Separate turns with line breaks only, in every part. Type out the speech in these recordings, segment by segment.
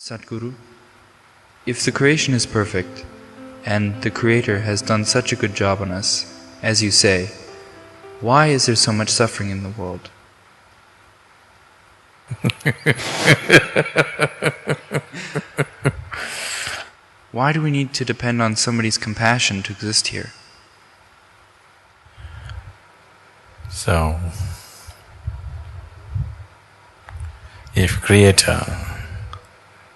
Sadhguru, if the creation is perfect, and the Creator has done such a good job on us, as you say, why is there so much suffering in the world? Why do we need to depend on somebody's compassion to exist here?
So, if Creator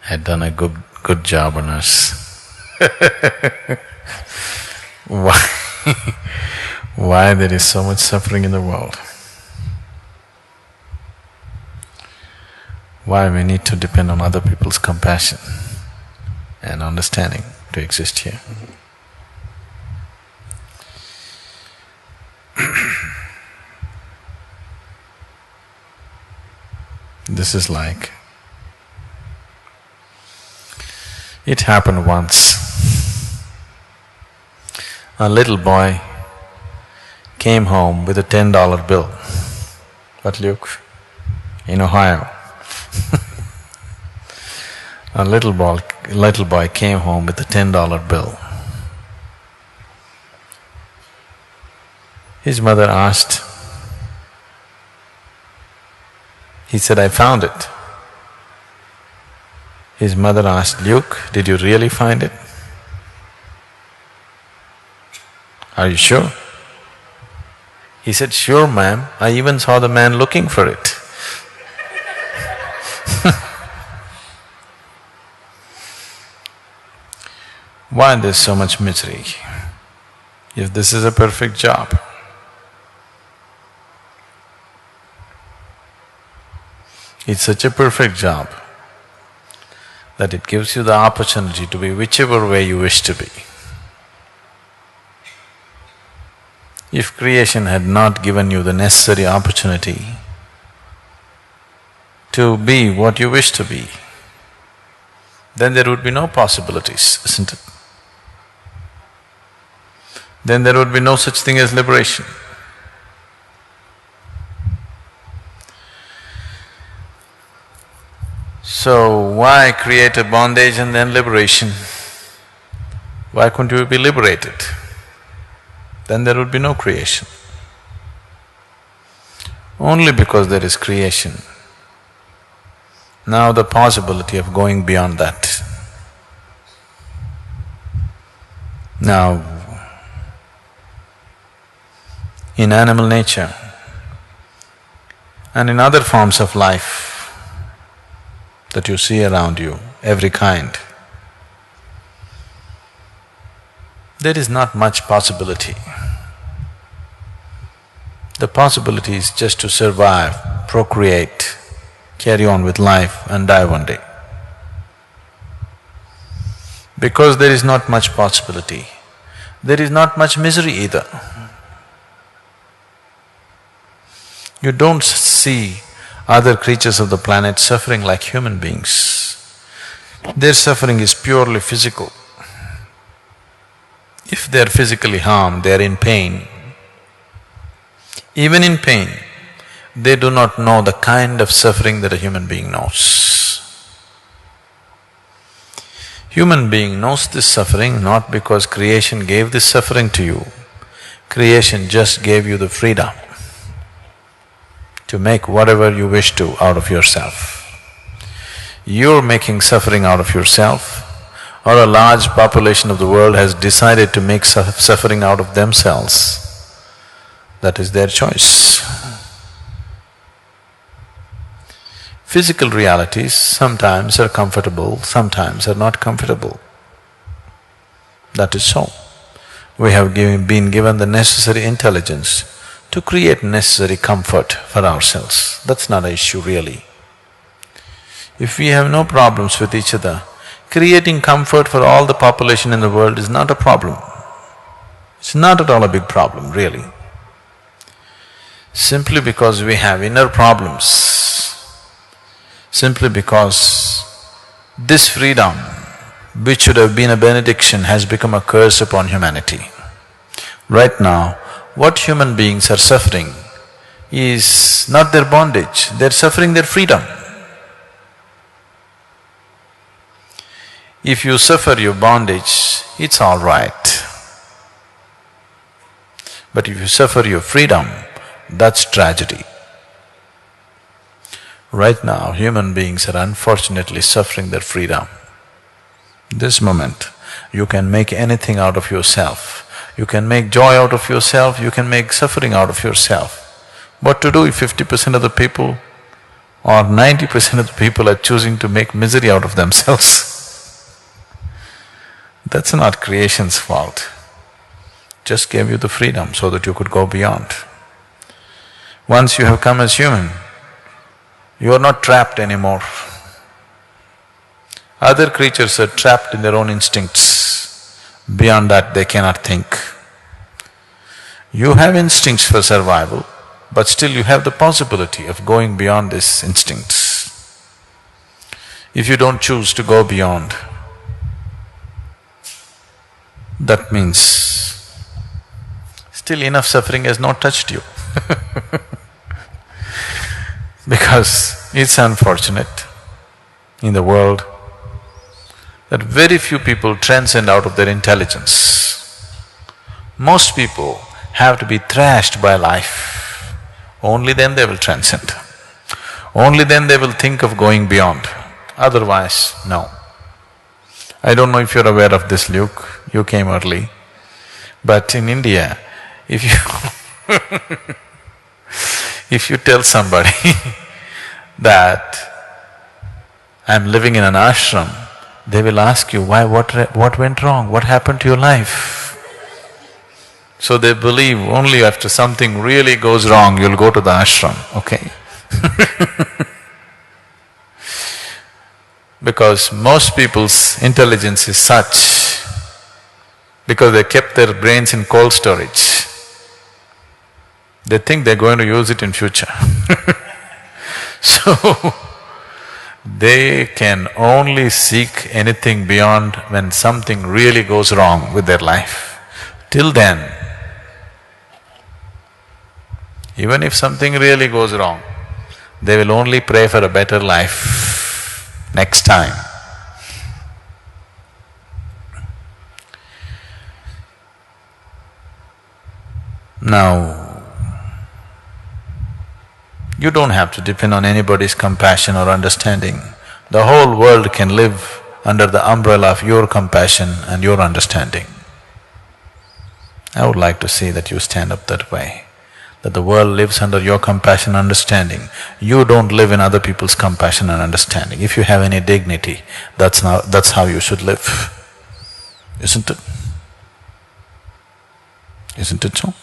had done a good job on us, why there is so much suffering in the world? Why we need to depend on other people's compassion and understanding to exist here? This is like, it happened once. A little boy came home with a $10 bill. What, Luke? In Ohio. A little boy came home with a $10 bill. His mother asked, he said, "I found it." His mother asked, "Luke, did you really find it? Are you sure?" He said, "Sure, ma'am, I even saw the man looking for it." Why there's so much misery? If this is a perfect job, it's such a perfect job that it gives you the opportunity to be whichever way you wish to be. If creation had not given you the necessary opportunity to be what you wish to be, then there would be no possibilities, isn't it? Then there would be no such thing as liberation. So why create a bondage and then liberation? Why couldn't you be liberated? Then there would be no creation. Only because there is creation, now the possibility of going beyond that. Now, in animal nature and in other forms of life that you see around you, every kind, there is not much possibility. The possibility is just to survive, procreate, carry on with life and die one day. Because there is not much possibility, there is not much misery either. You don't see other creatures of the planet suffering like human beings. Their suffering is purely physical. If they are physically harmed, they are in pain. Even in pain, they do not know the kind of suffering that a human being knows. Human being knows this suffering not because creation gave this suffering to you. Creation just gave you the freedom to make whatever you wish to out of yourself. You're making suffering out of yourself, or a large population of the world has decided to make suffering out of themselves. That is their choice. Physical realities sometimes are comfortable, sometimes are not comfortable. That is so. We have been given the necessary intelligence to create necessary comfort for ourselves. That's not an issue really. If we have no problems with each other, creating comfort for all the population in the world is not a problem. It's not at all a big problem, really. Simply because we have inner problems, simply because this freedom, which should have been a benediction, has become a curse upon humanity. Right now, what human beings are suffering is not their bondage, they're suffering their freedom. If you suffer your bondage, it's all right. But if you suffer your freedom, that's tragedy. Right now, human beings are unfortunately suffering their freedom. This moment, you can make anything out of yourself. You can make joy out of yourself, you can make suffering out of yourself. What to do if 50% of the people or 90% of the people are choosing to make misery out of themselves? That's not creation's fault. Just gave you the freedom so that you could go beyond. Once you have come as human, you are not trapped anymore. Other creatures are trapped in their own instincts. Beyond that, they cannot think. You have instincts for survival, but still you have the possibility of going beyond these instincts. If you don't choose to go beyond, that means still enough suffering has not touched you because it's unfortunate in the world that very few people transcend out of their intelligence. Most people have to be thrashed by life, only then they will transcend. Only then they will think of going beyond, otherwise, no. I don't know if you're aware of this, Luke, you came early, but in India, if you if you tell somebody that I'm living in an ashram, they will ask you, why, what went wrong, what happened to your life? So they believe only after something really goes wrong, you'll go to the ashram, okay? Because most people's intelligence is such, because they kept their brains in cold storage, they think they're going to use it in future. So, they can only seek anything beyond when something really goes wrong with their life. Till then, even if something really goes wrong, they will only pray for a better life next time. Now, you don't have to depend on anybody's compassion or understanding. The whole world can live under the umbrella of your compassion and your understanding. I would like to see that you stand up that way, that the world lives under your compassion and understanding. You don't live in other people's compassion and understanding. If you have any dignity, that's how you should live, isn't it? Isn't it so?